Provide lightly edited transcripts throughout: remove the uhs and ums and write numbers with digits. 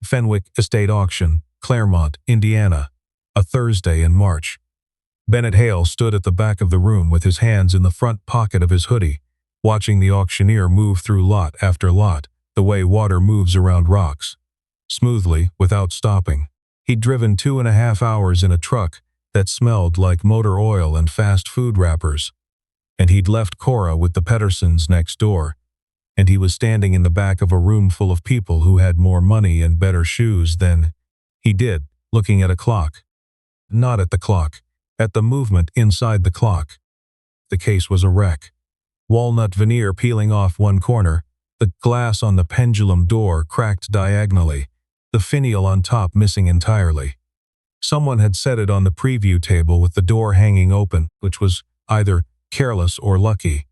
Fenwick Estate Auction, Claremont, Indiana, a Thursday in March. Bennett Hale stood at the back of the room with his hands in the front pocket of his hoodie, watching the auctioneer move through lot after lot, the way water moves around rocks. Smoothly, without stopping. He'd driven 2.5 hours in a truck that smelled like motor oil and fast food wrappers. And he'd left Cora with the Pedersons next door, and he was standing in the back of a room full of people who had more money and better shoes than he did, looking at a clock. Not at the clock, at the movement inside the clock. The case was a wreck. Walnut veneer peeling off one corner, the glass on the pendulum door cracked diagonally, the finial on top missing entirely. Someone had set it on the preview table with the door hanging open, which was either careless or lucky,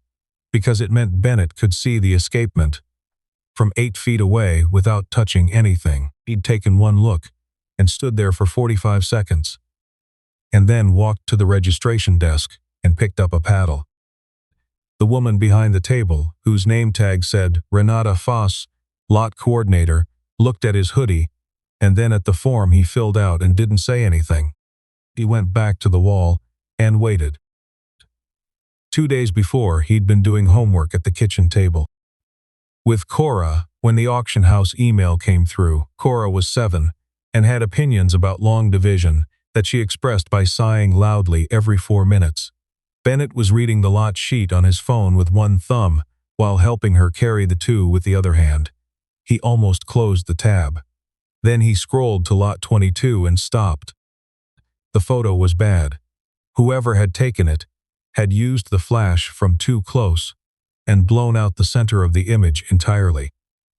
because it meant Bennett could see the escapement from 8 feet away without touching anything. He'd taken one look and stood there for 45 seconds, and then walked to the registration desk and picked up a paddle. The woman behind the table, whose name tag said Renata Foss, lot coordinator, looked at his hoodie and then at the form he filled out and didn't say anything. He went back to the wall and waited. 2 days before, he'd been doing homework at the kitchen table with Cora when the auction house email came through. Cora was 7 and had opinions about long division that she expressed by sighing loudly every 4 minutes. Bennett was reading the lot sheet on his phone with one thumb while helping her carry the 2 with the other hand. He almost closed the tab. Then he scrolled to lot 22 and stopped. The photo was bad. Whoever had taken it had used the flash from too close and blown out the center of the image entirely.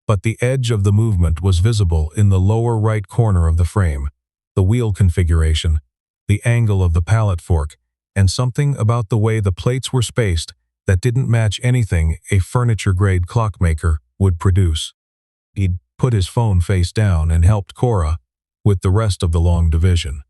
But the edge of the movement was visible in the lower right corner of the frame, the wheel configuration, the angle of the pallet fork, and something about the way the plates were spaced that didn't match anything a furniture-grade clockmaker would produce. He'd put his phone face down and helped Cora with the rest of the long division.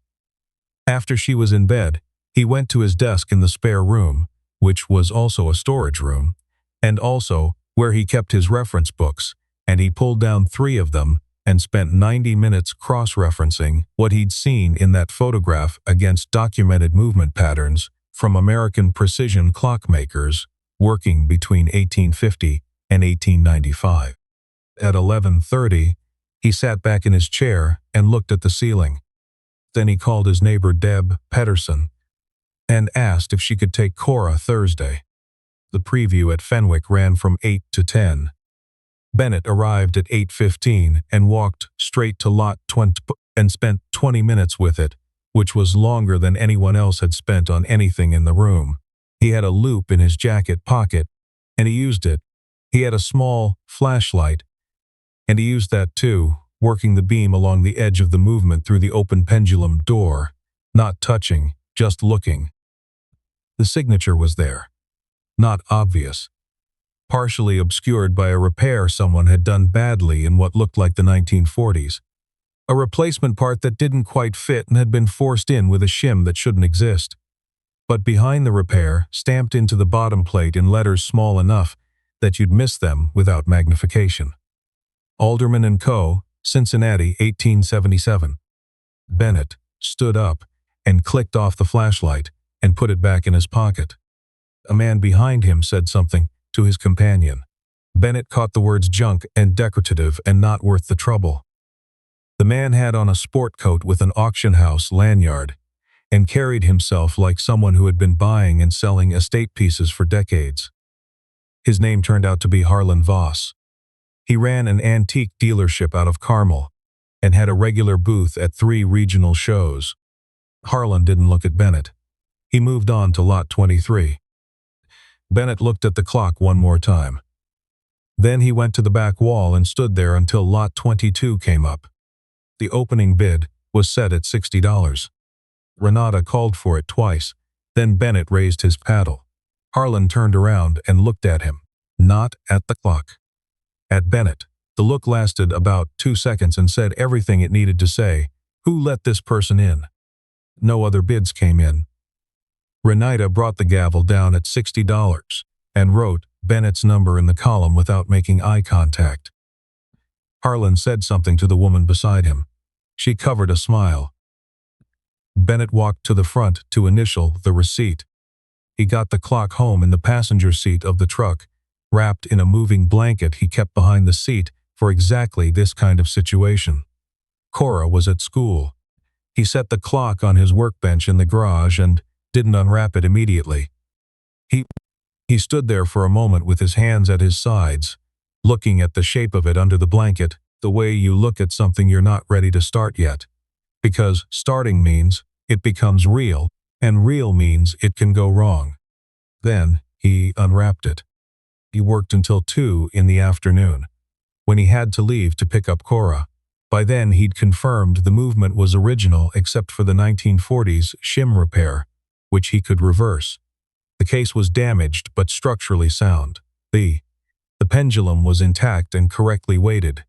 After she was in bed, he went to his desk in the spare room, which was also a storage room, and also where he kept his reference books, and he pulled down 3 of them and spent 90 minutes cross-referencing what he'd seen in that photograph against documented movement patterns from American precision clockmakers working between 1850 and 1895. At 11:30, he sat back in his chair and looked at the ceiling. Then he called his neighbor Deb Pedersen and asked if she could take Cora Thursday. The preview at Fenwick ran from 8 to 10. Bennett arrived at 8:15 and walked straight to lot 20 and spent 20 minutes with it, which was longer than anyone else had spent on anything in the room. He had a loop in his jacket pocket, and he used it. He had a small flashlight, and he used that too, working the beam along the edge of the movement through the open pendulum door, not touching, just looking. The signature was there. Not obvious. Partially obscured by a repair someone had done badly in what looked like the 1940s. A replacement part that didn't quite fit and had been forced in with a shim that shouldn't exist. But behind the repair, stamped into the bottom plate in letters small enough that you'd miss them without magnification. Alderman & Co., Cincinnati, 1877. Bennett stood up and clicked off the flashlight and put it back in his pocket. A man behind him said something to his companion. Bennett caught the words junk and decorative and not worth the trouble. The man had on a sport coat with an auction house lanyard and carried himself like someone who had been buying and selling estate pieces for decades. His name turned out to be Harlan Voss. He ran an antique dealership out of Carmel and had a regular booth at 3 regional shows. Harlan didn't look at Bennett. He moved on to lot 23. Bennett looked at the clock one more time. Then he went to the back wall and stood there until lot 22 came up. The opening bid was set at $60. Renata called for it twice. Then Bennett raised his paddle. Harlan turned around and looked at him, not at the clock. At Bennett. The look lasted about 2 seconds and said everything it needed to say. Who let this person in? No other bids came in. Renata brought the gavel down at $60 and wrote Bennett's number in the column without making eye contact. Harlan said something to the woman beside him. She covered a smile. Bennett walked to the front to initial the receipt. He got the clock home in the passenger seat of the truck, wrapped in a moving blanket he kept behind the seat for exactly this kind of situation. Cora was at school. He set the clock on his workbench in the garage and didn't unwrap it immediately. He stood there for a moment with his hands at his sides, looking at the shape of it under the blanket, the way you look at something you're not ready to start yet. Because starting means it becomes real, and real means it can go wrong. Then he unwrapped it. He worked until 2 in the afternoon, when he had to leave to pick up Cora. By then he'd confirmed the movement was original except for the 1940s shim repair, which he could reverse. The case was damaged but structurally sound. The pendulum was intact and correctly weighted.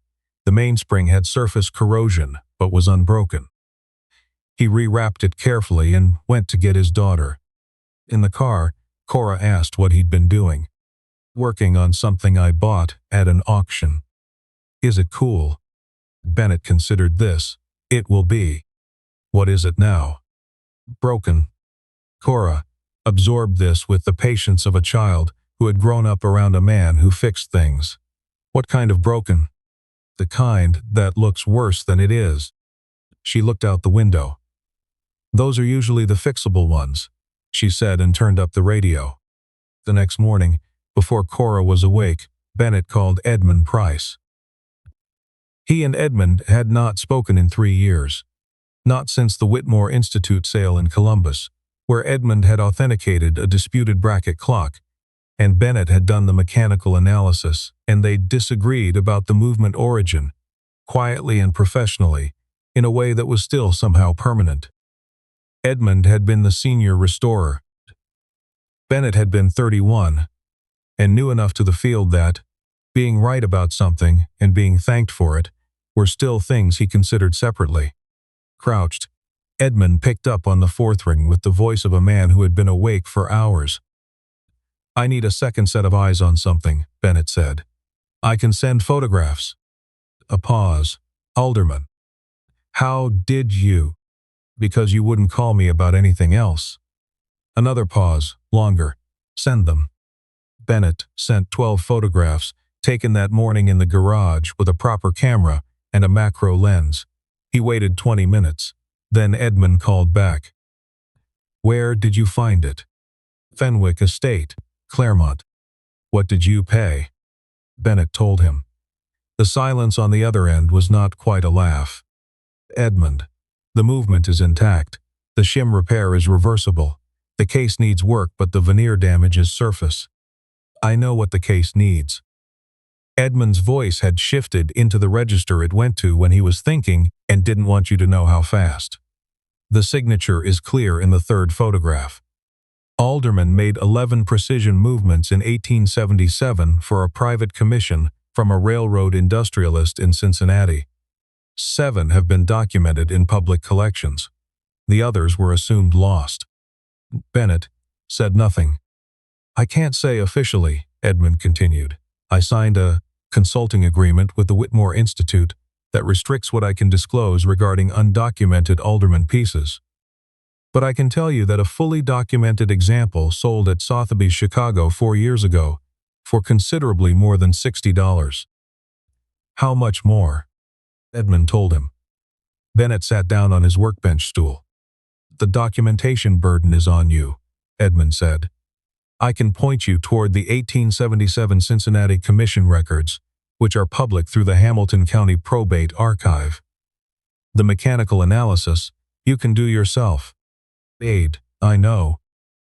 The mainspring had surface corrosion but was unbroken. He rewrapped it carefully and went to get his daughter. In the car, Cora asked what he'd been doing. Working on something I bought at an auction. Is it cool? Bennett considered this. It will be. What is it now? Broken. Cora absorbed this with the patience of a child who had grown up around a man who fixed things. What kind of broken? The kind that looks worse than it is. She looked out the window. Those are usually the fixable ones, she said and turned up the radio. The next morning, before Cora was awake, Bennett called Edmund Price. He and Edmund had not spoken in 3 years. Not since the Whitmore Institute sale in Columbus, where Edmund had authenticated a disputed bracket clock, and Bennett had done the mechanical analysis, and they disagreed about the movement origin, quietly and professionally, in a way that was still somehow permanent. Edmund had been the senior restorer. Bennett had been 31, and knew enough to the field that, being right about something and being thanked for it, were still things he considered separately. Crouched, Edmund picked up on the fourth ring with the voice of a man who had been awake for hours. I need a second set of eyes on something, Bennett said. I can send photographs. A pause. Alderman. How did you? Because you wouldn't call me about anything else. Another pause, longer. Send them. Bennett sent 12 photographs, taken that morning in the garage with a proper camera and a macro lens. He waited 20 minutes. Then Edmund called back. Where did you find it? Fenwick Estate, Claremont. What did you pay? Bennett told him. The silence on the other end was not quite a laugh. Edmund, the movement is intact. The shim repair is reversible. The case needs work, but the veneer damage is surface. I know what the case needs. Edmund's voice had shifted into the register it went to when he was thinking and didn't want you to know how fast. The signature is clear in the third photograph. Alderman made 11 precision movements in 1877 for a private commission from a railroad industrialist in Cincinnati. 7 have been documented in public collections. The others were assumed lost. Bennett said nothing. I can't say officially, Edmund continued. I signed a consulting agreement with the Whitmore Institute that restricts what I can disclose regarding undocumented alderman pieces. But I can tell you that a fully documented example sold at Sotheby's Chicago 4 years ago for considerably more than $60. How much more? Edmund told him. Bennett sat down on his workbench stool. The documentation burden is on you, Edmund said. I can point you toward the 1877 Cincinnati Commission records, which are public through the Hamilton County Probate Archive. The mechanical analysis you can do yourself. Aid, I know.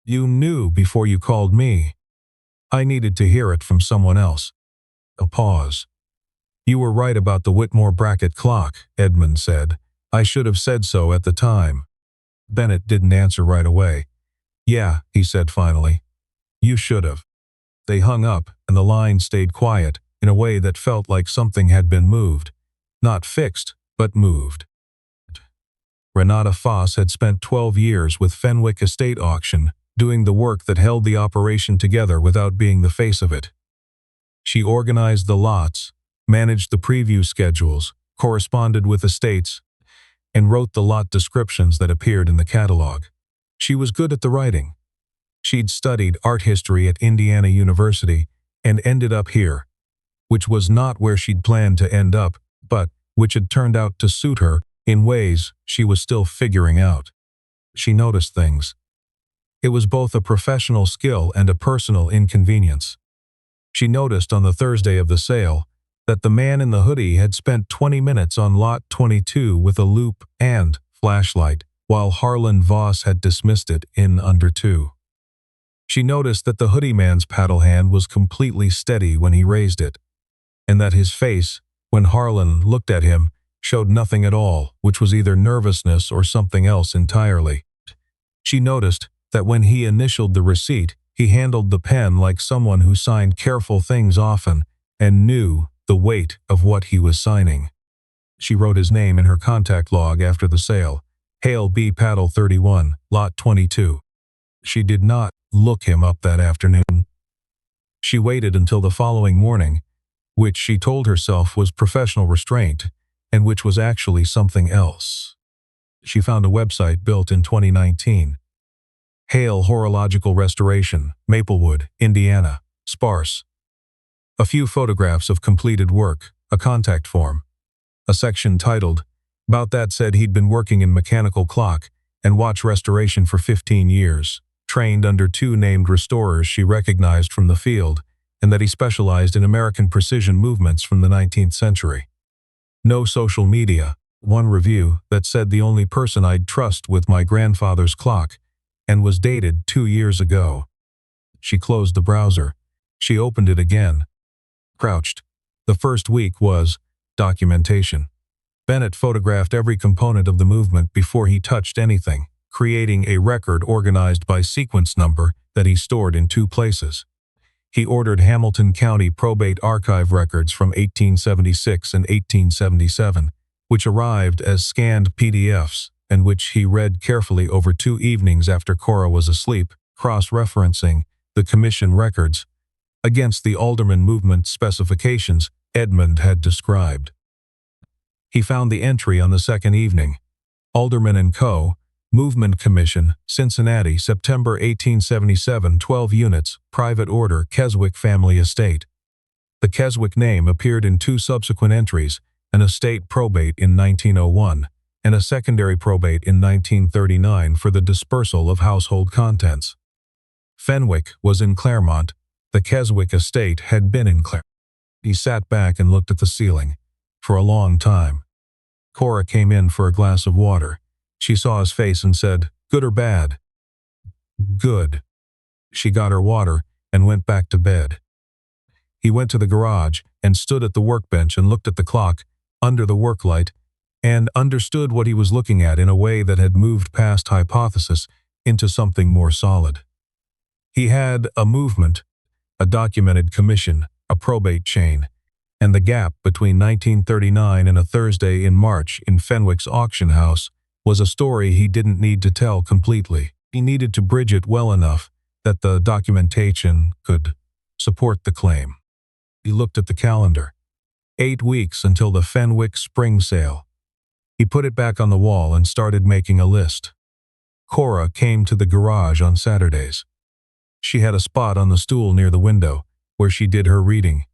You knew before you called me. I needed to hear it from someone else. A pause. You were right about the Whitmore bracket clock, Edmund said. I should have said so at the time. Bennett didn't answer right away. Yeah, he said finally. You should have. They hung up, and the line stayed quiet in a way that felt like something had been moved. Not fixed, but moved. Renata Foss had spent 12 years with Fenwick Estate Auction, doing the work that held the operation together without being the face of it. She organized the lots, managed the preview schedules, corresponded with estates, and wrote the lot descriptions that appeared in the catalog. She was good at the writing. She'd studied art history at Indiana University and ended up here, which was not where she'd planned to end up, but which had turned out to suit her in ways she was still figuring out. She noticed things. It was both a professional skill and a personal inconvenience. She noticed on the Thursday of the sale that the man in the hoodie had spent 20 minutes on lot 22 with a loupe and flashlight, while Harlan Voss had dismissed it in under 2. She noticed that the hoodie man's paddle hand was completely steady when he raised it, and that his face, when Harlan looked at him, showed nothing at all, which was either nervousness or something else entirely. She noticed that when he initialed the receipt, he handled the pen like someone who signed careful things often and knew the weight of what he was signing. She wrote his name in her contact log after the sale, Hale B. Paddle 31, Lot 22. She did not look him up that afternoon. She waited until the following morning, which she told herself was professional restraint, and which was actually something else. She found a website built in 2019. Hale Horological Restoration, Maplewood, Indiana, sparse. A few photographs of completed work, a contact form. A section titled, "About that said he'd been working in mechanical clock and watch restoration for 15 years, trained under 2 named restorers she recognized from the field, and that he specialized in American precision movements from the 19th century. No social media, 1 review that said the only person I'd trust with my grandfather's clock, and was dated 2 years ago." She closed the browser. She opened it again. Crouched. The first week was documentation. Bennett photographed every component of the movement before he touched anything, creating a record organized by sequence number that he stored in 2 places. He ordered Hamilton County Probate Archive records from 1876 and 1877, which arrived as scanned PDFs, and which he read carefully over 2 evenings after Cora was asleep, cross-referencing the commission records against the Alderman movement specifications Edmund had described. He found the entry on the 2nd evening. Alderman and Co., Movement Commission, Cincinnati, September 1877, 12 units, private order, Keswick family estate. The Keswick name appeared in 2 subsequent entries, an estate probate in 1901 and a secondary probate in 1939 for the dispersal of household contents. Fenwick was in Claremont. The Keswick estate had been in Claremont. He sat back and looked at the ceiling for a long time. Cora came in for a glass of water. She saw his face and said, "Good or bad?" "Good." She got her water and went back to bed. He went to the garage and stood at the workbench and looked at the clock under the work light and understood what he was looking at in a way that had moved past hypothesis into something more solid. He had a movement, a documented commission, a probate chain, and the gap between 1939 and a Thursday in March in Fenwick's auction house was a story he didn't need to tell completely. He needed to bridge it well enough that the documentation could support the claim. He looked at the calendar. 8 weeks until the Fenwick spring sale. He put it back on the wall and started making a list. Cora came to the garage on Saturdays. She had a spot on the stool near the window where she did her reading,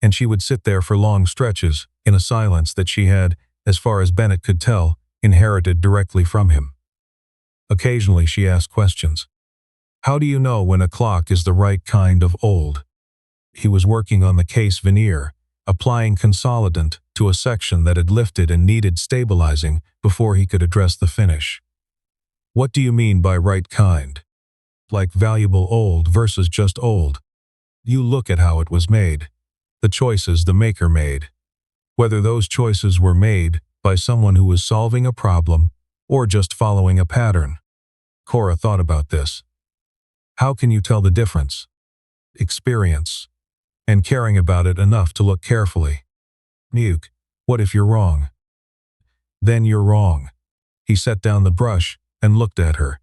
and she would sit there for long stretches in a silence that she had, as far as Bennett could tell, inherited directly from him. Occasionally she asked questions. How do you know when a clock is the right kind of old? He was working on the case veneer, applying consolidant to a section that had lifted and needed stabilizing before he could address the finish. What do you mean by right kind? Like valuable old versus just old. You look at how it was made, the choices the maker made, whether those choices were made by someone who was solving a problem or just following a pattern. Cora thought about this. How can you tell the difference? Experience, and caring about it enough to look carefully. Nuke, what if you're wrong? Then you're wrong. He set down the brush and looked at her.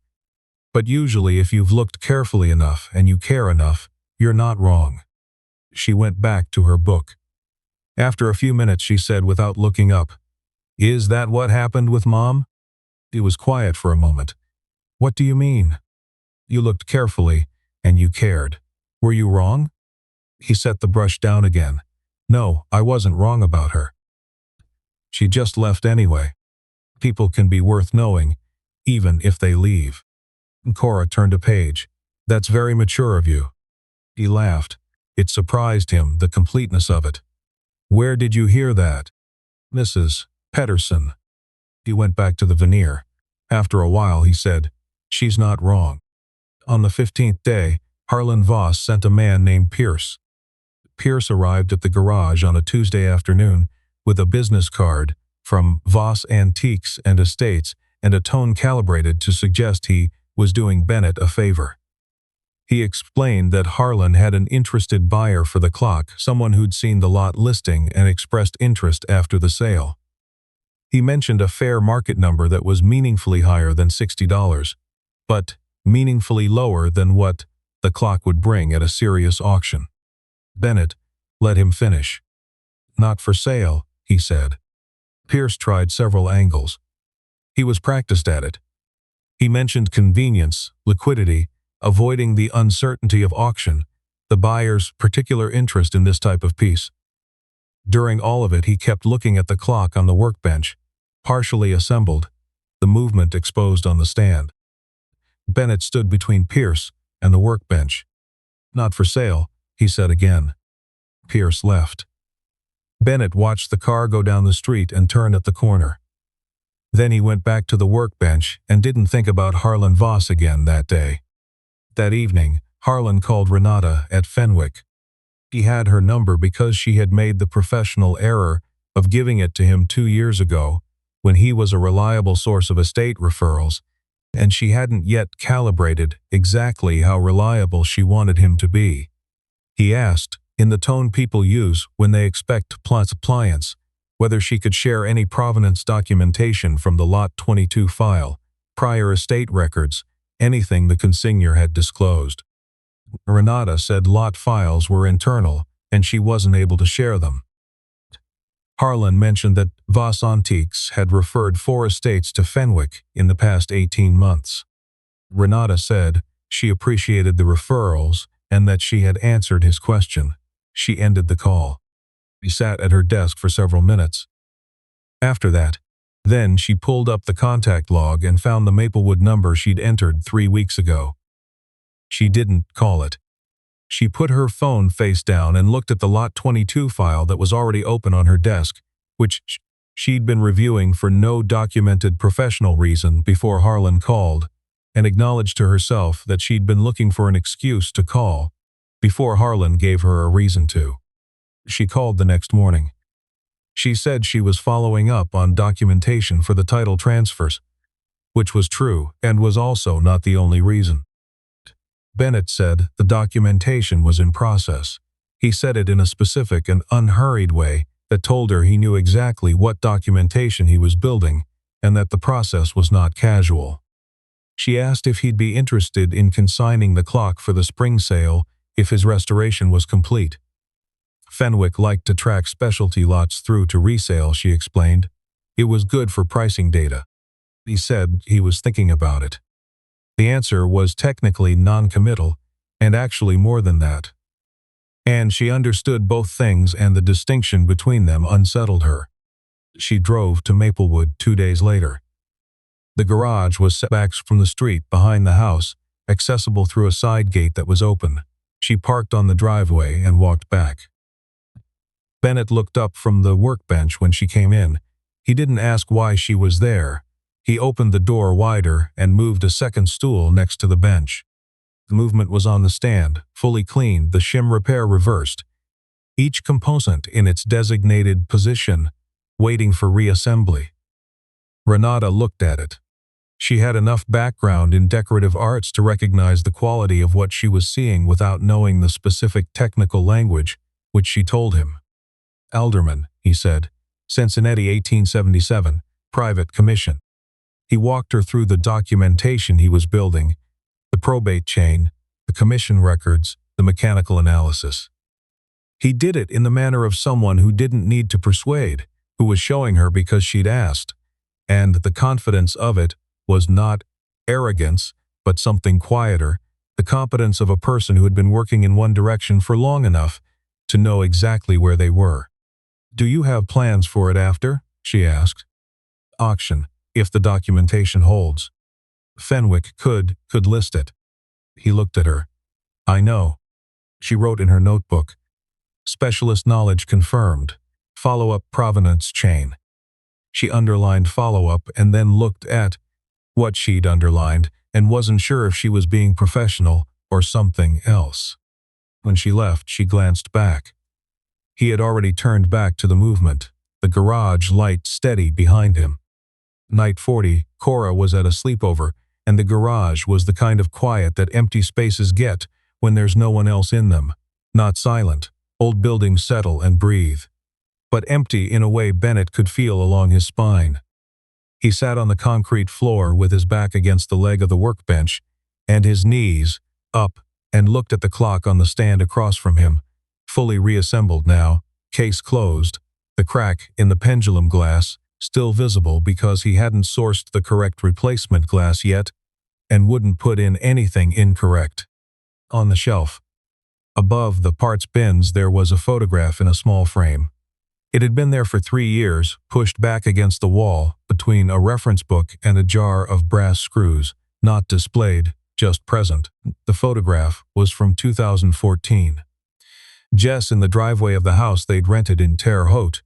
But usually if you've looked carefully enough and you care enough, you're not wrong. She went back to her book. After a few minutes, she said without looking up, "Is that what happened with Mom?" He was quiet for a moment. "What do you mean?" "You looked carefully, and you cared. Were you wrong?" He set the brush down again. "No, I wasn't wrong about her. She just left anyway. People can be worth knowing, even if they leave." Cora turned a page. "That's very mature of you." He laughed. It surprised him, the completeness of it. "Where did you hear that?" "Mrs. Pedersen." He went back to the veneer. After a while, he said, "She's not wrong." On the 15th day, Harlan Voss sent a man named Pierce. Pierce arrived at the garage on a Tuesday afternoon with a business card from Voss Antiques and Estates and a tone calibrated to suggest he was doing Bennett a favor. He explained that Harlan had an interested buyer for the clock, someone who'd seen the lot listing and expressed interest after the sale. He mentioned a fair market number that was meaningfully higher than $60, but meaningfully lower than what the clock would bring at a serious auction. Bennett let him finish. "Not for sale," he said. Pierce tried several angles. He was practiced at it. He mentioned convenience, liquidity, avoiding the uncertainty of auction, the buyer's particular interest in this type of piece. During all of it, he kept looking at the clock on the workbench, partially assembled, the movement exposed on the stand. Bennett stood between Pierce and the workbench. "Not for sale," he said again. Pierce left. Bennett watched the car go down the street and turn at the corner. Then he went back to the workbench and didn't think about Harlan Voss again that day. That evening, Harlan called Renata at Fenwick. He had her number because she had made the professional error of giving it to him 2 years ago, when he was a reliable source of estate referrals, and she hadn't yet calibrated exactly how reliable she wanted him to be. He asked, in the tone people use when they expect compliance, whether she could share any provenance documentation from the Lot 22 file, prior estate records, anything the consignor had disclosed. Renata said lot files were internal and she wasn't able to share them. Harlan mentioned that Voss Antiques had referred 4 estates to Fenwick in the past 18 months. Renata said she appreciated the referrals and that she had answered his question. She ended the call. She sat at her desk for several minutes. After that, then she pulled up the contact log and found the Maplewood number she'd entered 3 weeks ago. She didn't call it. She put her phone face down and looked at the Lot 22 file that was already open on her desk, which she'd been reviewing for no documented professional reason before Harlan called, and acknowledged to herself that she'd been looking for an excuse to call before Harlan gave her a reason to. She called the next morning. She said she was following up on documentation for the title transfers, which was true and was also not the only reason. Bennett said the documentation was in process. He said it in a specific and unhurried way that told her he knew exactly what documentation he was building and that the process was not casual. She asked if he'd be interested in consigning the clock for the spring sale if his restoration was complete. Fenwick liked to track specialty lots through to resale, she explained. It was good for pricing data. He said he was thinking about it. The answer was technically non-committal, and actually more than that. And she understood both things, and the distinction between them unsettled her. She drove to Maplewood 2 days later. The garage was set back from the street behind the house, accessible through a side gate that was open. She parked on the driveway and walked back. Bennett looked up from the workbench when she came in. He didn't ask why she was there. He opened the door wider and moved a second stool next to the bench. The movement was on the stand, fully cleaned, the shim repair reversed. Each component in its designated position, waiting for reassembly. Renata looked at it. She had enough background in decorative arts to recognize the quality of what she was seeing without knowing the specific technical language, which she told him. "Alderman," he said. "Cincinnati, 1877, private commission." He walked her through the documentation he was building, the probate chain, the commission records, the mechanical analysis. He did it in the manner of someone who didn't need to persuade, who was showing her because she'd asked. And the confidence of it was not arrogance, but something quieter, the competence of a person who had been working in one direction for long enough to know exactly where they were. "Do you have plans for it after?" she asked. "Auction, if the documentation holds. Fenwick could list it." He looked at her. "I know." She wrote in her notebook. "Specialist knowledge confirmed. Follow-up provenance chain." She underlined follow-up and then looked at what she'd underlined and wasn't sure if she was being professional or something else. When she left, she glanced back. He had already turned back to the movement, the garage light steady behind him. Night 40, Cora was at a sleepover, and the garage was the kind of quiet that empty spaces get when there's no one else in them. Not silent. Old buildings settle and breathe. But empty in a way Bennett could feel along his spine. He sat on the concrete floor with his back against the leg of the workbench and his knees up and looked at the clock on the stand across from him, fully reassembled now, case closed, the crack in the pendulum glass still visible because he hadn't sourced the correct replacement glass yet and wouldn't put in anything incorrect. On the shelf, above the parts bins, there was a photograph in a small frame. It had been there for 3 years, pushed back against the wall between a reference book and a jar of brass screws, not displayed, just present. The photograph was from 2014. Jess in the driveway of the house they'd rented in Terre Haute,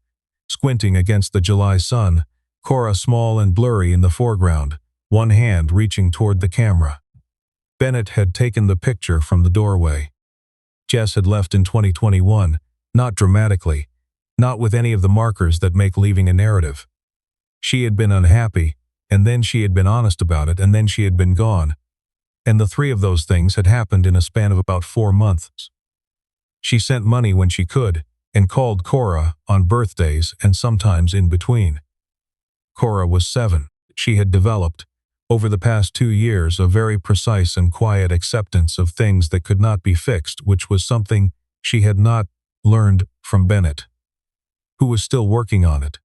squinting against the July sun, Cora small and blurry in the foreground, one hand reaching toward the camera. Bennett had taken the picture from the doorway. Jess had left in 2021, not dramatically, not with any of the markers that make leaving a narrative. She had been unhappy, and then she had been honest about it, and then she had been gone. And the 3 of those things had happened in a span of about 4 months. She sent money when she could, and called Cora on birthdays and sometimes in between. Cora was 7. She had developed, over the past 2 years, a very precise and quiet acceptance of things that could not be fixed, which was something she had not learned from Bennett, who was still working on it.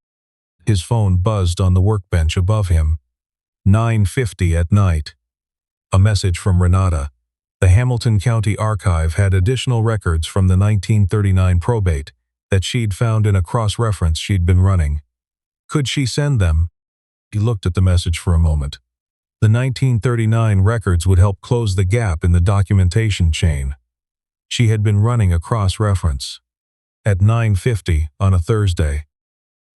His phone buzzed on the workbench above him. 9:50 at night. A message from Renata. The Hamilton County Archive had additional records from the 1939 probate that she'd found in a cross-reference she'd been running. Could she send them? He looked at the message for a moment. The 1939 records would help close the gap in the documentation chain. She had been running a cross-reference. At 9:50 on a Thursday.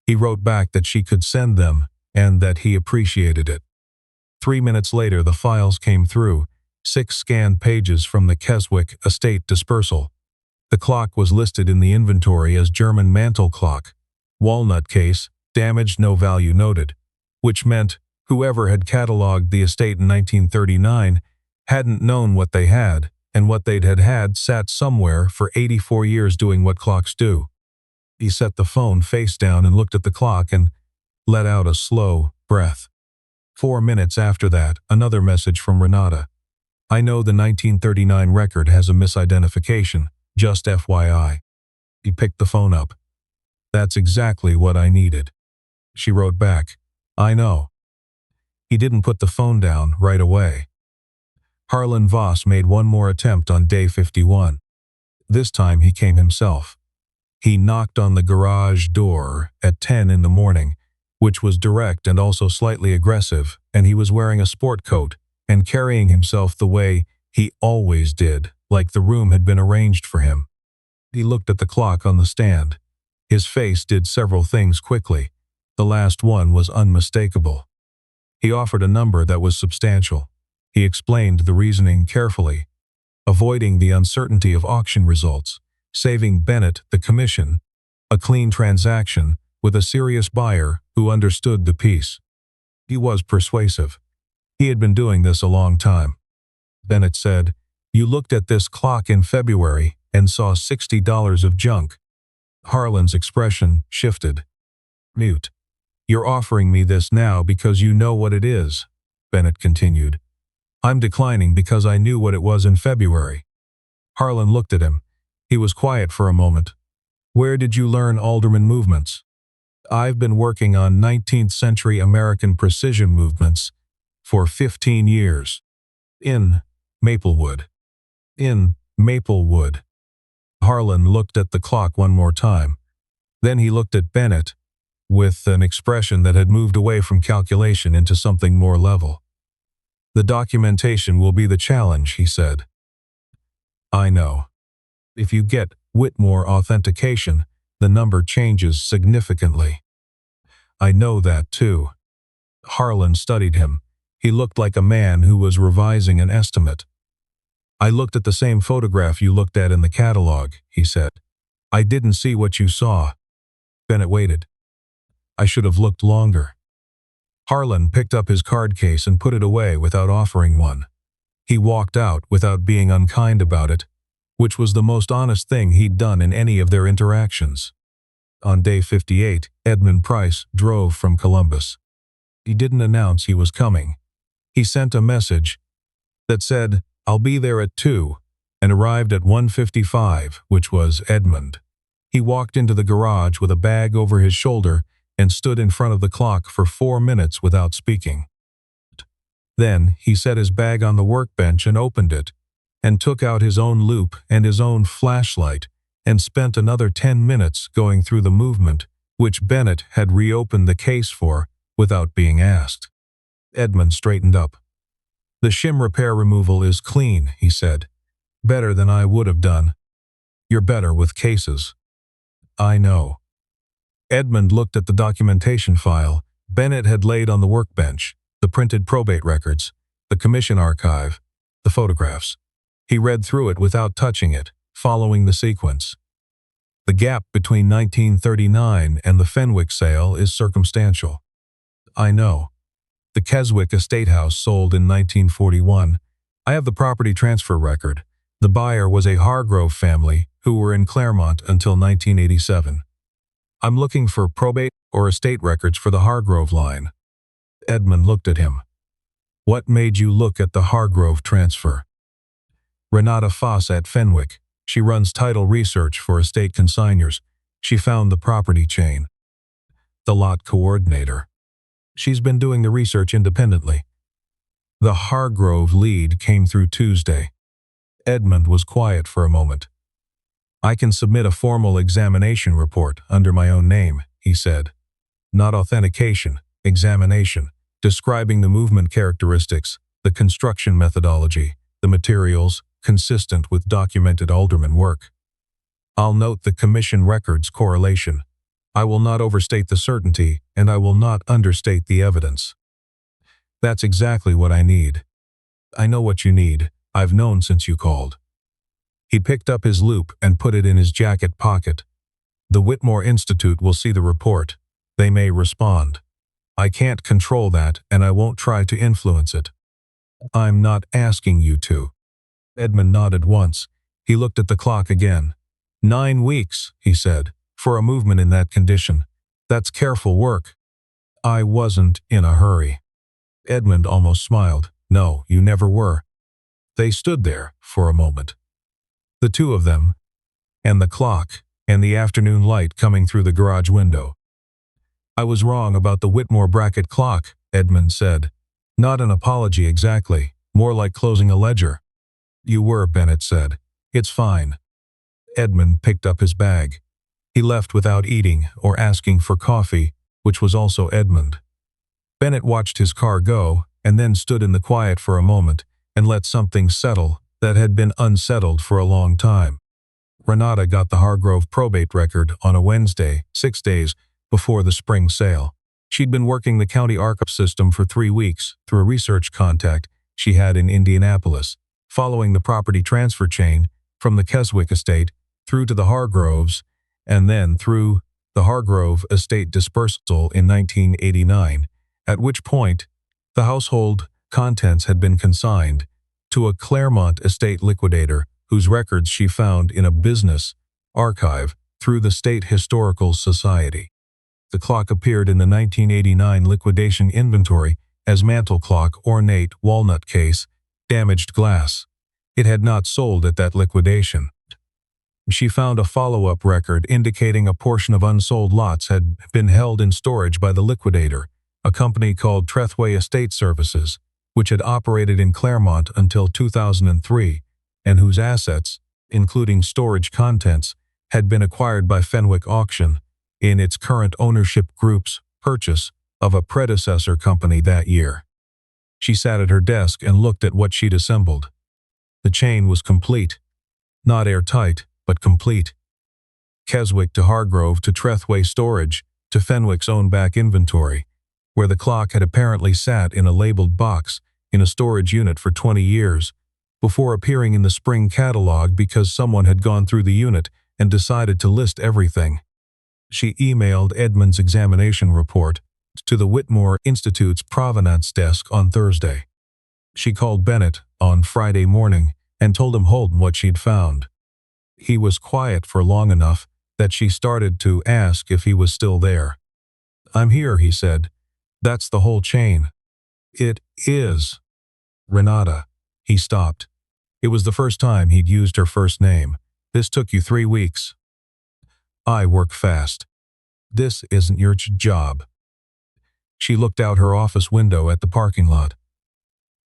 He wrote back that she could send them and that he appreciated it. 3 minutes later, the files came through, 6 scanned pages from the Keswick estate dispersal. The clock was listed in the inventory as German mantel clock. Walnut case, damaged, no value noted, which meant whoever had catalogued the estate in 1939 hadn't known what they had, and what they'd had sat somewhere for 84 years doing what clocks do. He set the phone face down and looked at the clock and let out a slow breath. 4 minutes after that, another message from Renata. I know the 1939 record has a misidentification, just FYI. He picked the phone up. That's exactly what I needed. She wrote back, I know. He didn't put the phone down right away. Harlan Voss made one more attempt on day 51. This time he came himself. He knocked on the garage door at 10 in the morning, which was direct and also slightly aggressive, and he was wearing a sport coat and carrying himself the way he always did, like the room had been arranged for him. He looked at the clock on the stand. His face did several things quickly. The last one was unmistakable. He offered a number that was substantial. He explained the reasoning carefully, avoiding the uncertainty of auction results, saving Bennett the commission, a clean transaction with a serious buyer who understood the piece. He was persuasive. He had been doing this a long time. Bennett said, You looked at this clock in February and saw $60 of junk. Harlan's expression shifted. Mute. You're offering me this now because you know what it is, Bennett continued. I'm declining because I knew what it was in February. Harlan looked at him. He was quiet for a moment, Where did you learn alderman movements? I've been working on 19th century American precision movements for 15 years. In Maplewood. In Maplewood. Harlan looked at the clock one more time. Then he looked at Bennett with an expression that had moved away from calculation into something more level. The documentation will be the challenge, he said. I know. If you get Whitmore authentication, the number changes significantly. I know that too. Harlan studied him. He looked like a man who was revising an estimate. I looked at the same photograph you looked at in the catalog, he said. I didn't see what you saw. Bennett waited. I should have looked longer. Harlan picked up his card case and put it away without offering one. He walked out without being unkind about it, which was the most honest thing he'd done in any of their interactions. On day 58, Edmund Price drove from Columbus. He didn't announce he was coming. He sent a message that said, I'll be there at 2, and arrived at 1:55, which was Edmund. He walked into the garage with a bag over his shoulder and stood in front of the clock for 4 minutes without speaking. Then he set his bag on the workbench and opened it, and took out his own loupe and his own flashlight, and spent another 10 minutes going through the movement, which Bennett had reopened the case for without being asked. Edmund straightened up. The shim repair removal is clean, he said. Better than I would have done. You're better with cases. I know. Edmund looked at the documentation file Bennett had laid on the workbench, the printed probate records, the commission archive, the photographs. He read through it without touching it, following the sequence. The gap between 1939 and the Fenwick sale is circumstantial. I know. The Keswick estate house sold in 1941. I have the property transfer record. The buyer was a Hargrove family who were in Claremont until 1987. I'm looking for probate or estate records for the Hargrove line. Edmund looked at him. What made you look at the Hargrove transfer? Renata Foss at Fenwick. She runs title research for estate consignors. She found the property chain. The lot coordinator. She's been doing the research independently. The Hargrove lead came through Tuesday. Edmund was quiet for a moment. I can submit a formal examination report under my own name, he said. Not authentication, examination, describing the movement characteristics, the construction methodology, the materials, consistent with documented alderman work. I'll note the commission records correlation. I will not overstate the certainty, and I will not understate the evidence. That's exactly what I need. I know what you need. I've known since you called. He picked up his loupe and put it in his jacket pocket. The Whitmore Institute will see the report. They may respond. I can't control that, and I won't try to influence it. I'm not asking you to. Edmund nodded once. He looked at the clock again. 9 weeks, he said, for a movement in that condition. That's careful work. I wasn't in a hurry. Edmund almost smiled. No, you never were. They stood there for a moment. The two of them, and the clock, and the afternoon light coming through the garage window. I was wrong about the Whitmore bracket clock, Edmund said. Not an apology exactly, more like closing a ledger. You were, Bennett said. It's fine. Edmund picked up his bag. He left without eating or asking for coffee, which was also Edmund. Bennett watched his car go, and then stood in the quiet for a moment and let something settle that had been unsettled for a long time. Renata got the Hargrove probate record on a Wednesday, 6 days before the spring sale. She'd been working the county archive system for 3 weeks through a research contact she had in Indianapolis, following the property transfer chain from the Keswick estate through to the Hargroves, and then through the Hargrove estate dispersal in 1989, at which point the household contents had been consigned to a Claremont estate liquidator whose records she found in a business archive through the State Historical Society. The clock appeared in the 1989 liquidation inventory as mantel clock, ornate walnut case, damaged glass. It had not sold at that liquidation. She found a follow-up record indicating a portion of unsold lots had been held in storage by the liquidator, a company called Trethway Estate Services, which had operated in Claremont until 2003, and whose assets, including storage contents, had been acquired by Fenwick Auction in its current ownership group's purchase of a predecessor company that year. She sat at her desk and looked at what she'd assembled. The chain was complete. Not airtight, but complete. Keswick to Hargrove to Trethway Storage to Fenwick's own back inventory, where the clock had apparently sat in a labeled box in a storage unit for 20 years, before appearing in the spring catalog because someone had gone through the unit and decided to list everything. She emailed Edmund's examination report to the Whitmore Institute's provenance desk on Thursday. She called Bennett on Friday morning and told him Holden what she'd found. He was quiet for long enough that she started to ask if he was still there. "I'm here," he said. "That's the whole chain." "It is." "Renata." He stopped. It was the first time he'd used her first name. "This took you 3 weeks." "I work fast. This isn't your job." She looked out her office window at the parking lot.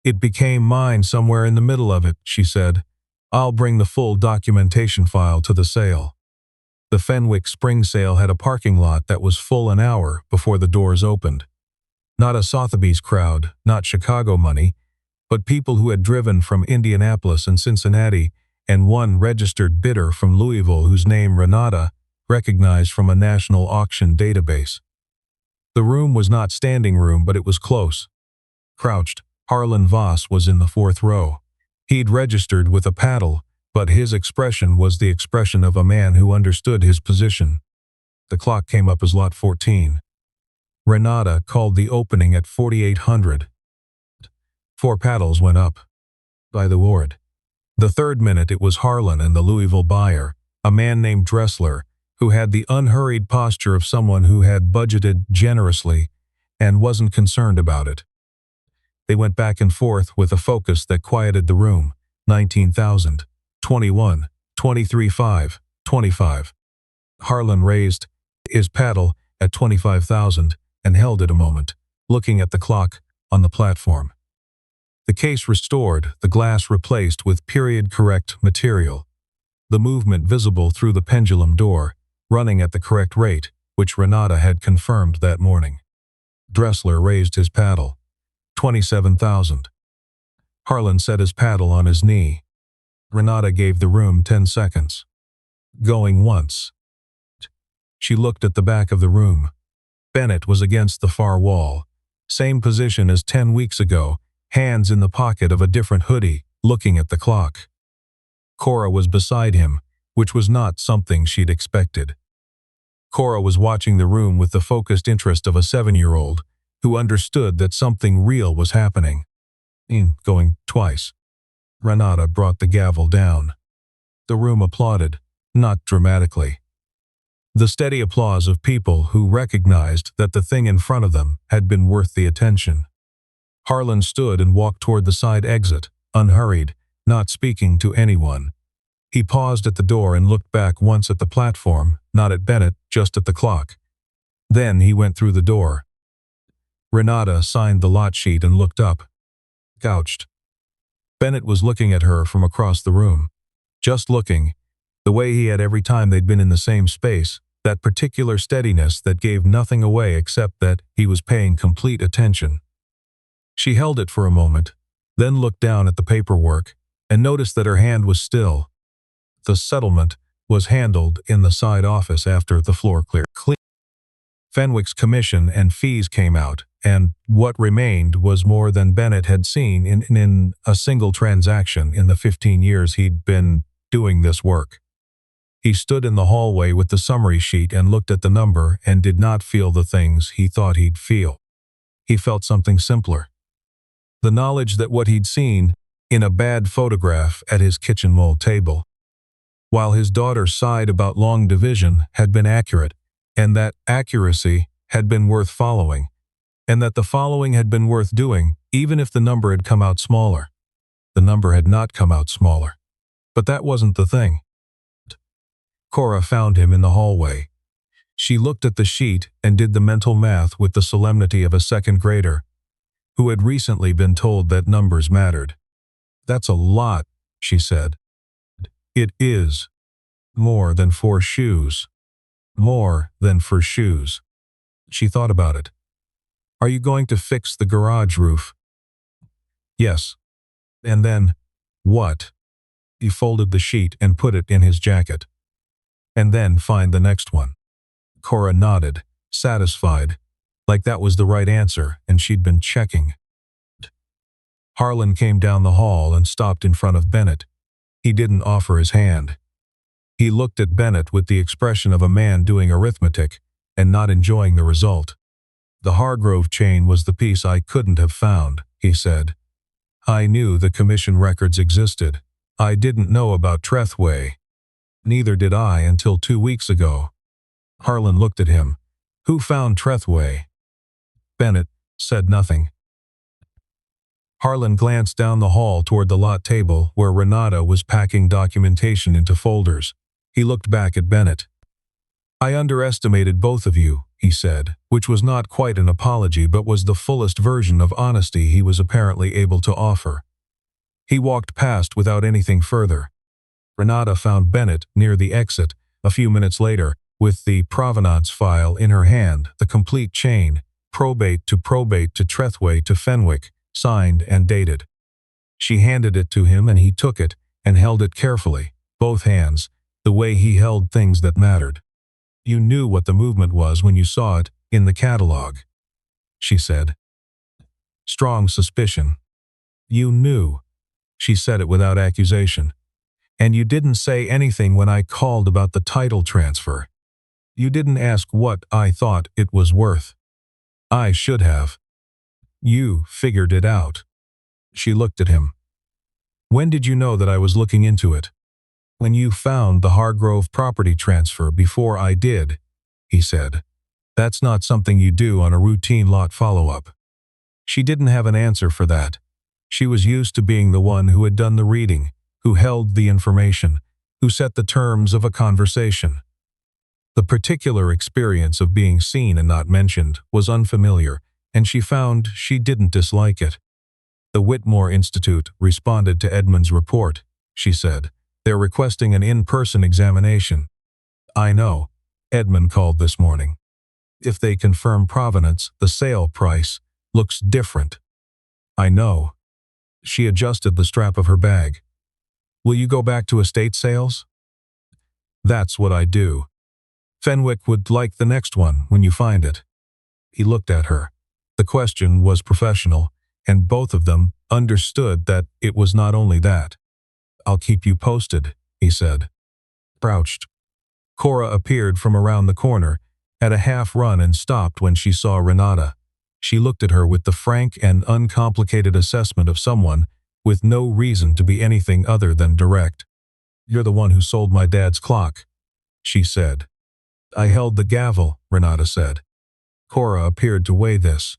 "It became mine somewhere in the middle of it," she said. "I'll bring the full documentation file to the sale." The Fenwick spring sale had a parking lot that was full an hour before the doors opened. Not a Sotheby's crowd, not Chicago money, but people who had driven from Indianapolis and Cincinnati, and one registered bidder from Louisville whose name Renata recognized from a national auction database. The room was not standing room, but it was close. Crouched, Harlan Voss was in the 4th row. He'd registered with a paddle, but his expression was the expression of a man who understood his position. The clock came up as lot 14. Renata called the opening at 4800. 4 paddles went up. By the ward. The 3rd minute it was Harlan and the Louisville buyer, a man named Dressler, who had the unhurried posture of someone who had budgeted generously and wasn't concerned about it. They went back and forth with a focus that quieted the room. 19,000, 21, 23.5, 25. Harlan raised his paddle at 25,000 and held it a moment, looking at the clock on the platform. The case restored, the glass replaced with period-correct material. The movement visible through the pendulum door, running at the correct rate, which Renata had confirmed that morning. Dressler raised his paddle. 27,000. Harlan set his paddle on his knee. Renata gave the room 10 seconds. Going once. She looked at the back of the room. Bennett was against the far wall. Same position as 10 weeks ago, hands in the pocket of a different hoodie, looking at the clock. Cora was beside him, which was not something she'd expected. Cora was watching the room with the focused interest of a 7-year-old, who understood that something real was happening. Going twice. Renata brought the gavel down. The room applauded, not dramatically. The steady applause of people who recognized that the thing in front of them had been worth the attention. Harlan stood and walked toward the side exit, unhurried, not speaking to anyone. He paused at the door and looked back once at the platform, not at Bennett, just at the clock. Then he went through the door. Renata signed the lot sheet and looked up. Couched. Bennett was looking at her from across the room. Just looking, the way he had every time they'd been in the same space, that particular steadiness that gave nothing away except that he was paying complete attention. She held it for a moment, then looked down at the paperwork and noticed that her hand was still. The settlement was handled in the side office after the floor cleared. Fenwick's commission and fees came out, and what remained was more than Bennett had seen in a single transaction in the 15 years he'd been doing this work. He stood in the hallway with the summary sheet and looked at the number and did not feel the things he thought he'd feel. He felt something simpler. The knowledge that what he'd seen in a bad photograph at his kitchen mold table, while his daughter sighed about long division, had been accurate, and that accuracy had been worth following, and that the following had been worth doing, even if the number had come out smaller. The number had not come out smaller. But that wasn't the thing. Cora found him in the hallway. She looked at the sheet and did the mental math with the solemnity of a second grader who had recently been told that numbers mattered. "That's a lot," she said. "It is. More than 4 shoes. More than for shoes." She thought about it. "Are you going to fix the garage roof?" "Yes." "And then, what?" He folded the sheet and put it in his jacket. "And then find the next one." Cora nodded, satisfied, like that was the right answer and she'd been checking. Harlan came down the hall and stopped in front of Bennett. He didn't offer his hand. He looked at Bennett with the expression of a man doing arithmetic and not enjoying the result. "The Hargrove chain was the piece I couldn't have found," he said. "I knew the commission records existed. I didn't know about Trethway. Neither did I until 2 weeks ago." Harlan looked at him. "Who found Trethway?" Bennett said nothing. Harlan glanced down the hall toward the lot table where Renata was packing documentation into folders. He looked back at Bennett. "I underestimated both of you," he said, which was not quite an apology but was the fullest version of honesty he was apparently able to offer. He walked past without anything further. Renata found Bennett near the exit a few minutes later, with the provenance file in her hand, the complete chain, probate to Trethway to Fenwick, signed and dated. She handed it to him and he took it and held it carefully, both hands, the way he held things that mattered. "You knew what the movement was when you saw it in the catalog," she said. "Strong suspicion." "You knew." She said it without accusation. "And you didn't say anything when I called about the title transfer. You didn't ask what I thought it was worth." "I should have." "You figured it out." She looked at him. "When did you know that I was looking into it?" "When you found the Hargrove property transfer before I did," he said. "That's not something you do on a routine lot follow-up." She didn't have an answer for that. She was used to being the one who had done the reading, who held the information, who set the terms of a conversation. The particular experience of being seen and not mentioned was unfamiliar, and she found she didn't dislike it. "The Whitmore Institute responded to Edmund's report," she said. "They're requesting an in-person examination." "I know. Edmund called this morning. If they confirm provenance, the sale price looks different." "I know." She adjusted the strap of her bag. "Will you go back to estate sales?" "That's what I do. Fenwick would like the next one when you find it." He looked at her. The question was professional, and both of them understood that it was not only that. "I'll keep you posted," he said. Crouched. Cora appeared from around the corner, at a half-run and stopped when she saw Renata. She looked at her with the frank and uncomplicated assessment of someone with no reason to be anything other than direct. "You're the one who sold my dad's clock," she said. "I held the gavel," Renata said. Cora appeared to weigh this.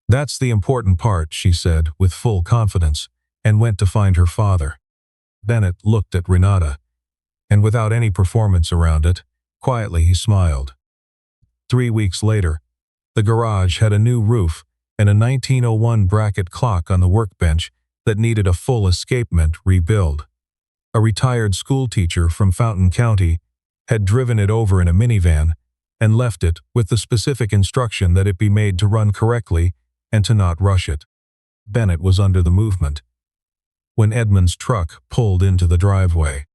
"That's the important part," she said with full confidence, and went to find her father. Bennett looked at Renata, and without any performance around it, quietly he smiled. 3 weeks later, the garage had a new roof and a 1901 bracket clock on the workbench that needed a full escapement rebuild. A retired schoolteacher from Fountain County had driven it over in a minivan and left it with the specific instruction that it be made to run correctly and to not rush it. Bennett was under the movement when Edmund's truck pulled into the driveway.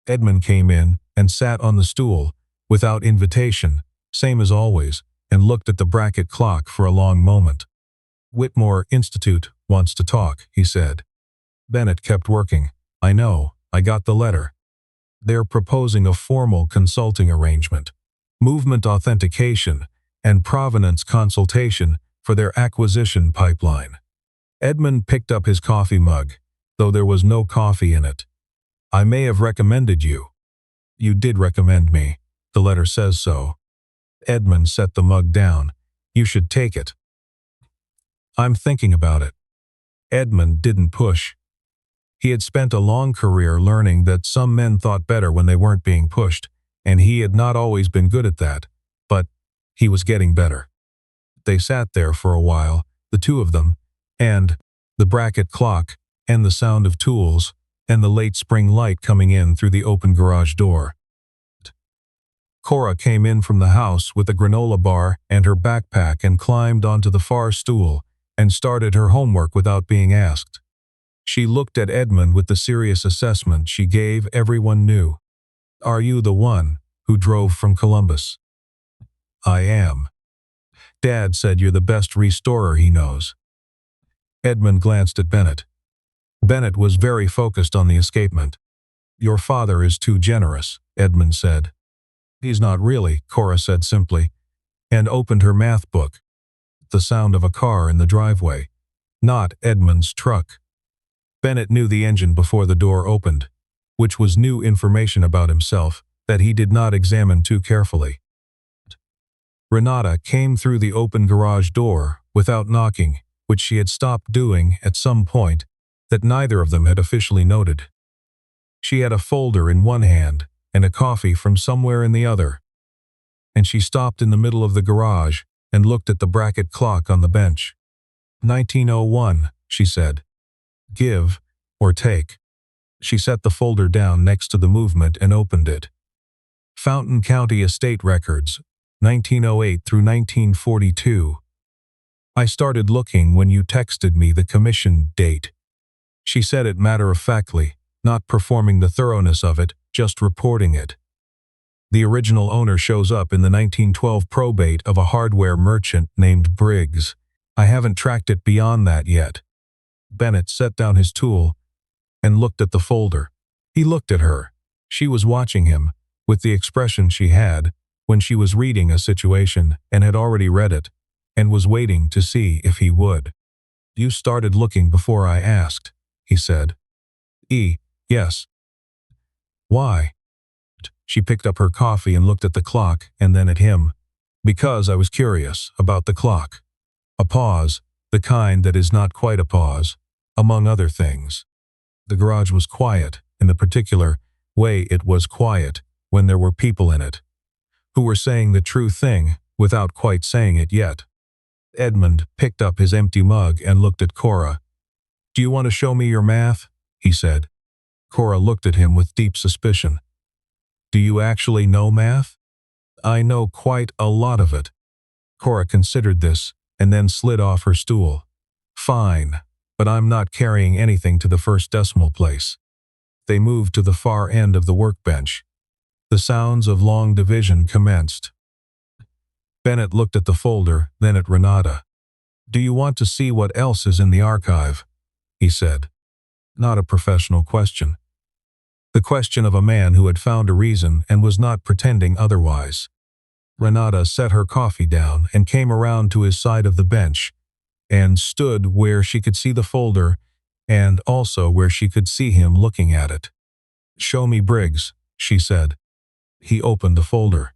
Edmund came in and sat on the stool, without invitation, same as always, and looked at the bracket clock for a long moment. "Whitmore Institute wants to talk," he said. Bennett kept working. "I know, I got the letter. They're proposing a formal consulting arrangement, movement authentication, and provenance consultation for their acquisition pipeline." Edmund picked up his coffee mug, though there was no coffee in it. "I may have recommended you." "You did recommend me. The letter says so." Edmund set the mug down. "You should take it." "I'm thinking about it." Edmund didn't push. He had spent a long career learning that some men thought better when they weren't being pushed, and he had not always been good at that, but he was getting better. They sat there for a while, the two of them, and the bracket clock, and the sound of tools, and the late spring light coming in through the open garage door. Cora came in from the house with a granola bar and her backpack and climbed onto the far stool and started her homework without being asked. She looked at Edmund with the serious assessment she gave everyone new. "Are you the one who drove from Columbus?" "I am." "Dad said you're the best restorer he knows." Edmund glanced at Bennett. Bennett was very focused on the escapement. "Your father is too generous," Edmund said. "He's not really," Cora said simply, and opened her math book. The sound of a car in the driveway. Not Edmund's truck. Bennett knew the engine before the door opened, which was new information about himself that he did not examine too carefully. Renata came through the open garage door without knocking, which she had stopped doing at some point that neither of them had officially noted. She had a folder in one hand and a coffee from somewhere in the other, and she stopped in the middle of the garage and looked at the bracket clock on the bench. 1901, she said. "Give or take." She set the folder down next to the movement and opened it. Fountain County Estate Records, 1908 through 1942. "I started looking when you texted me the commission date." She said it matter-of-factly, not performing the thoroughness of it, just reporting it. The original owner shows up in the 1912 probate of a hardware merchant named Briggs. "I haven't tracked it beyond that yet." Bennett set down his tool and looked at the folder. He looked at her. She was watching him, with the expression she had when she was reading a situation and had already read it, and was waiting to see if he would. "You started looking before I asked," he said. Yes." "Why?" She picked up her coffee and looked at the clock and then at him. "Because I was curious about the clock." A pause, the kind that is not quite a pause, among other things. The garage was quiet, in the particular way it was quiet when there were people in it, who were saying the true thing without quite saying it yet. Edmund picked up his empty mug and looked at Cora. "Do you want to show me your math?" he said. Cora looked at him with deep suspicion. "Do you actually know math?" "I know quite a lot of it." Cora considered this and then slid off her stool. "Fine, but I'm not carrying anything to the first decimal place." They moved to the far end of the workbench. The sounds of long division commenced. Bennett looked at the folder, then at Renata. "Do you want to see what else is in the archive?" he said. Not a professional question. The question of a man who had found a reason and was not pretending otherwise. Renata set her coffee down and came around to his side of the bench, and stood where she could see the folder and also where she could see him looking at it. "Show me Briggs," she said. He opened the folder.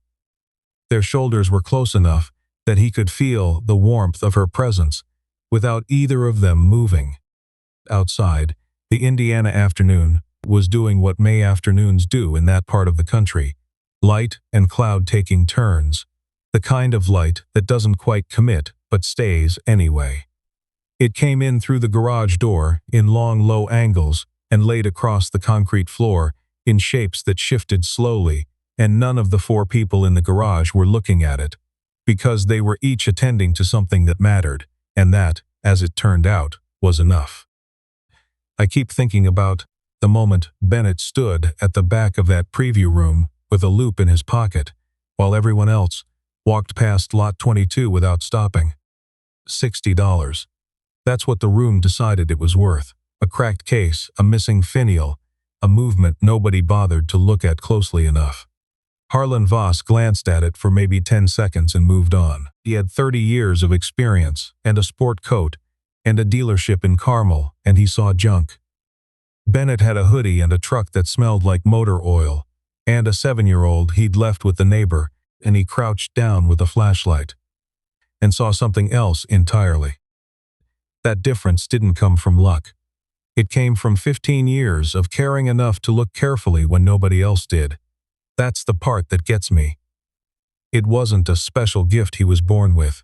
Their shoulders were close enough that he could feel the warmth of her presence without either of them moving. Outside, the Indiana afternoon was doing what May afternoons do in that part of the country, light and cloud taking turns, the kind of light that doesn't quite commit but stays anyway. It came in through the garage door in long low angles and laid across the concrete floor in shapes that shifted slowly, and none of the four people in the garage were looking at it, because they were each attending to something that mattered, and that, as it turned out, was enough. I keep thinking about the moment Bennett stood at the back of that preview room with a loop in his pocket, while everyone else walked past lot 22 without stopping. $60. That's what the room decided it was worth. A cracked case, a missing finial, a movement nobody bothered to look at closely enough. Harlan Voss glanced at it for maybe 10 seconds and moved on. He had 30 years of experience and a sport coat and a dealership in Carmel, and he saw junk. Bennett had a hoodie and a truck that smelled like motor oil, and a 7-year-old he'd left with the neighbor, and he crouched down with a flashlight and saw something else entirely. That difference didn't come from luck. It came from 15 years of caring enough to look carefully when nobody else did. That's the part that gets me. It wasn't a special gift he was born with.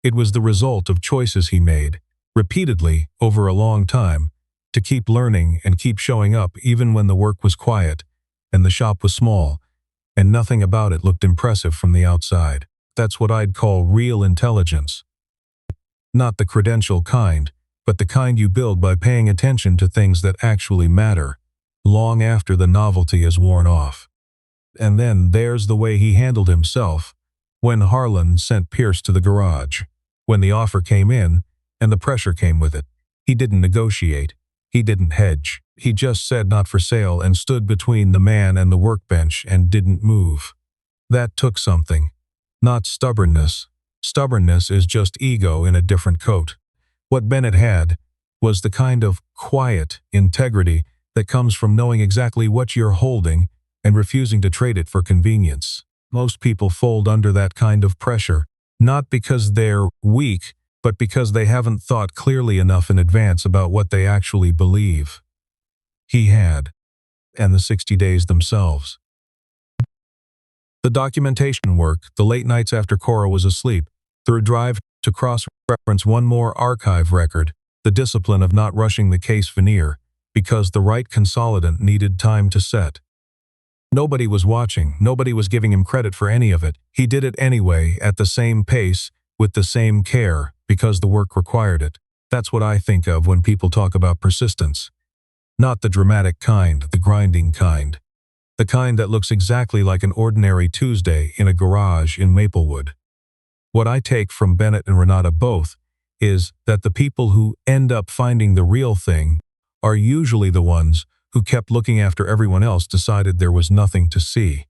It was the result of choices he made, repeatedly, over a long time, to keep learning and keep showing up even when the work was quiet, and the shop was small, and nothing about it looked impressive from the outside. That's what I'd call real intelligence. Not the credential kind, but the kind you build by paying attention to things that actually matter, long after the novelty is worn off. And then there's the way he handled himself when Harlan sent Pierce to the garage. When the offer came in, and the pressure came with it, he didn't negotiate. He didn't hedge. He just said not for sale and stood between the man and the workbench and didn't move. That took something. Not stubbornness. Stubbornness is just ego in a different coat. What Bennett had was the kind of quiet integrity that comes from knowing exactly what you're holding and refusing to trade it for convenience. Most people fold under that kind of pressure, not because they're weak, but because they haven't thought clearly enough in advance about what they actually believe. He had, and the 60 days themselves. The documentation work, the late nights after Cora was asleep, the drive to cross-reference one more archive record, the discipline of not rushing the case veneer, because the right consolidant needed time to set. Nobody was watching, nobody was giving him credit for any of it. He did it anyway, at the same pace, with the same care, because the work required it. That's what I think of when people talk about persistence. Not the dramatic kind, the grinding kind. The kind that looks exactly like an ordinary Tuesday in a garage in Maplewood. What I take from Bennett and Renata both is that the people who end up finding the real thing are usually the ones who kept looking after everyone else decided there was nothing to see.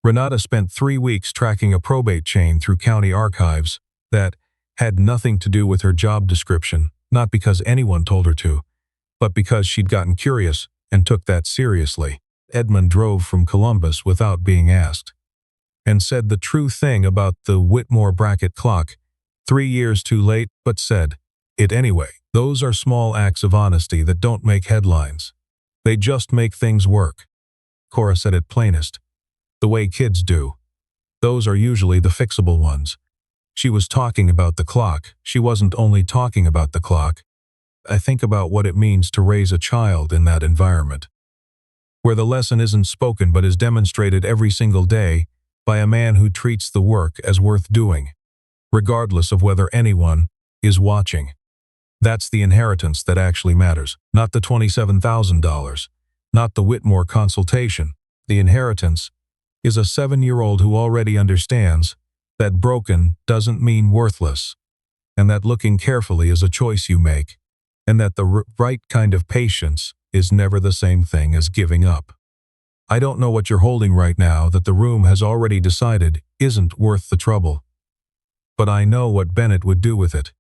Renata spent 3 weeks tracking a probate chain through county archives that had nothing to do with her job description, not because anyone told her to, but because she'd gotten curious and took that seriously. Edmund drove from Columbus without being asked, and said the true thing about the Whitmore bracket clock, 3 years too late, but said it anyway. Those are small acts of honesty that don't make headlines. They just make things work. Cora said it plainest. The way kids do. Those are usually the fixable ones. She was talking about the clock. She wasn't only talking about the clock. I think about what it means to raise a child in that environment, where the lesson isn't spoken but is demonstrated every single day by a man who treats the work as worth doing, regardless of whether anyone is watching. That's the inheritance that actually matters, not the $27,000, not the Whitmore consultation. The inheritance is a 7-year-old who already understands that broken doesn't mean worthless, and that looking carefully is a choice you make, and that the right kind of patience is never the same thing as giving up. I don't know what you're holding right now that the room has already decided isn't worth the trouble, but I know what Bennett would do with it.